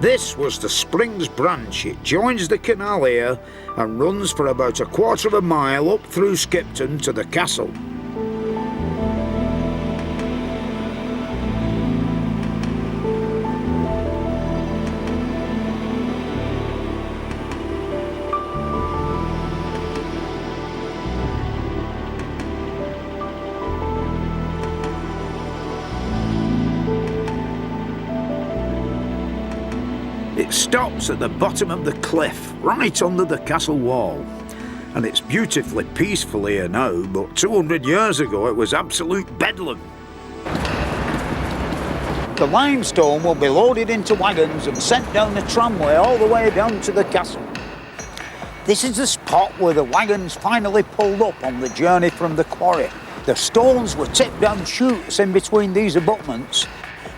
This was the Springs branch. It joins the canal here and runs for about a quarter of a mile up through Skipton to the castle. It stops at the bottom of the cliff, right under the castle wall. And it's beautifully peaceful here now, but 200 years ago it was absolute bedlam. The limestone will be loaded into wagons and sent down the tramway all the way down to the castle. This is the spot where the wagons finally pulled up on the journey from the quarry. The stones were tipped down chutes in between these abutments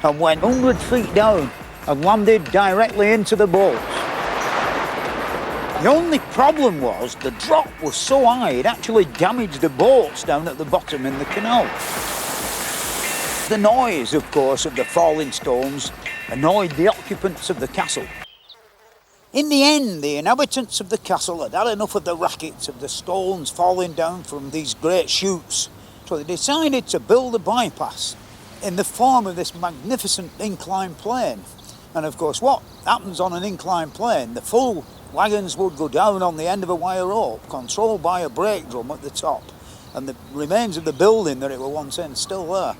and went 100 feet down and landed directly into the boats. The only problem was the drop was so high it actually damaged the boats down at the bottom in the canal. The noise, of course, of the falling stones annoyed the occupants of the castle. In the end, the inhabitants of the castle had had enough of the racket of the stones falling down from these great chutes, so they decided to build a bypass in the form of this magnificent inclined plane. And of course, what happens on an inclined plane, the full wagons would go down on the end of a wire rope, controlled by a brake drum at the top, and the remains of the building that it were once in still there.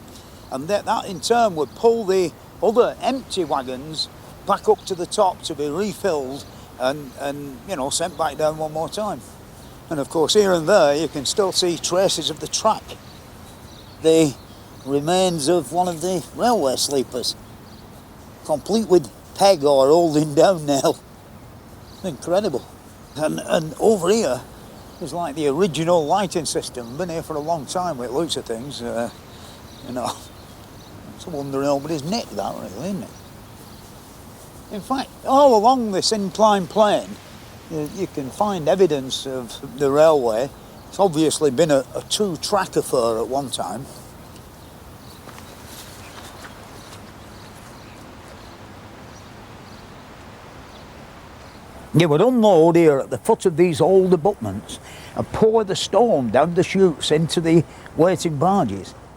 And that in turn would pull the other empty wagons back up to the top to be refilled and you know, sent back down one more time. And of course, here and there, you can still see traces of the track. The remains of one of the railway sleepers, complete with peg or holding down nail. Incredible. And over here is like the original lighting system. Been here for a long time with looks of things. You know, it's a wonder nobody's nicked that, really, isn't it? In fact, all along this inclined plane, you can find evidence of the railway. It's obviously been a two-track affair at one time. You would unload here at the foot of these old abutments and pour the stone down the chutes into the waiting barges.